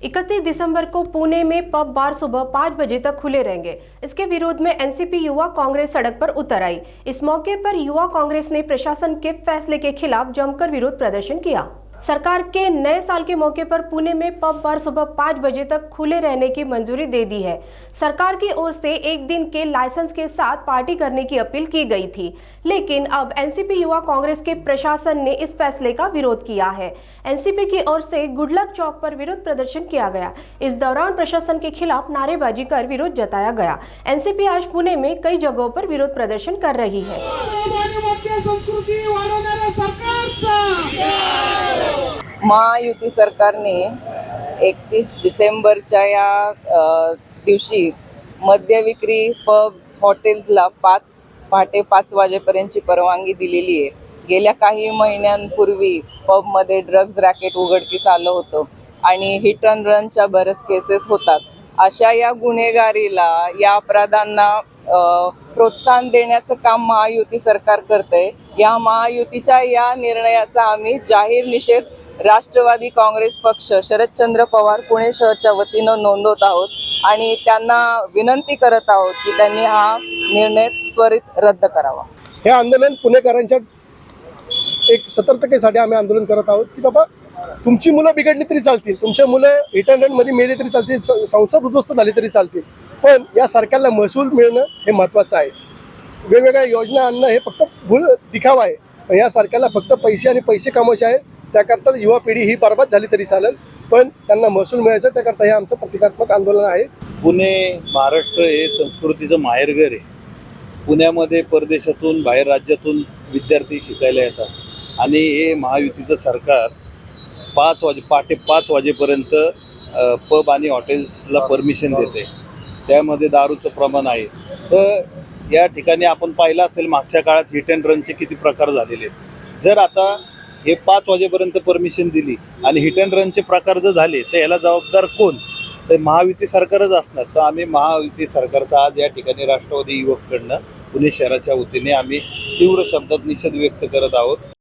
31 दिसंबर को पुणे में pub bar सुबह 5 बजे तक खुले रहेंगे। इसके विरोध में एनसीपी युवा कांग्रेस सड़क पर उतर आई। इस मौके पर युवा कांग्रेस ने प्रशासन के फैसले के खिलाफ जमकर विरोध प्रदर्शन किया। सरकार के नए साल के मौके पर पुणे में पब बार सुबह 5 बजे तक खुले रहने की मंजूरी दे दी है। सरकार की ओर से एक दिन के लाइसेंस के साथ पार्टी करने की अपील की गई थी, लेकिन अब एनसीपी युवा कांग्रेस के प्रशासन ने इस फैसले का विरोध किया है। एनसीपी की ओर से गुडलक चौक पर विरोध प्रदर्शन किया गया। इस दौरान प्रशासन के खिलाफ नारेबाजी कर विरोध जताया गया। एनसीपी आज पुणे में कई जगहों पर विरोध प्रदर्शन कर रही है। महायुती सरकारने 31 डिसेंबरच्या या दिवशी मद्य विक्री पब्स हॉटेल्सला पहाटे 5 वाजेपर्यंतची परवानगी दिलेली आहे। गेल्या काही महिन्यांपूर्वी पबमध्ये ड्रग्ज रॅकेट उघडकीस आलं होतं आणि हिट अँड रनच्या बरेच केसेस होतात। अशा या गुन्हेगारीला, या अपराधांना प्रोत्साहन देण्याचं काम महायुती सरकार करते। या महायुतीच्या या निर्णयाचा आम्ही जाहीर निषेध राष्ट्रवादी काँग्रेस पक्ष शरदचंद्र पवार पुणे शहरच्या वतीनं नोंदवत आहोत आणि त्यांना विनंती करत आहोत की त्यांनी हा निर्णय त्वरित रद्द करावा। हे आंदोलन पुणेकरांच्या एक सतर्कतेसाठी आम्ही आंदोलन करत आहोत की बाबा तुमची मुलं बिघडली तरी चालतील, तुमच्या मुलं हिट अँड रन मध्ये मेली तरी चालतील, संसद उद्ध्वस्त झाली तरी चालतील, पण या सरकारला महसूल मिळणं हे महत्त्वाचं आहे। वेगवेगळ्या योजना आणणं हे फक्त भूल दिखावा आहे, पण या सरकारला फक्त पैसे आणि पैसे कमवायचे आहेत। त्याकरता युवा पिढी ही बरबाद झाली तरी चालेल, पण त्यांना महसूल मिळायचं, त्याकरता हे आमचं प्रतिकात्मक आंदोलन आहे। पुणे महाराष्ट्र हे संस्कृतीचं माहेरघर आहे। पुण्यामध्ये परदेशातून, बाहेर राज्यातून विद्यार्थी शिकायला येतात आणि हे महायुतीचं सरकार पहाटे 5 वाजेपर्यंत पब आणि हॉटेल्सला परमिशन देते। त्यामध्ये दारूचं प्रमाण आहे। तर या ठिकाणी आपण पाहिलं असेल मागच्या काळात हिट अँड रनचे किती प्रकार झालेले आहेत। जर आता हे 5 वाजेपर्यंत परमिशन दिली आणि हिट अँड रनचे प्रकार जर झाले तर याला जबाबदार कोण? तर महायुती सरकारच असणार। तर आम्ही महायुती सरकारचा आज या ठिकाणी राष्ट्रवादी युवककडनं पुणे शहराच्या वतीने आम्ही तीव्र शब्दात निषेध व्यक्त करत आहोत।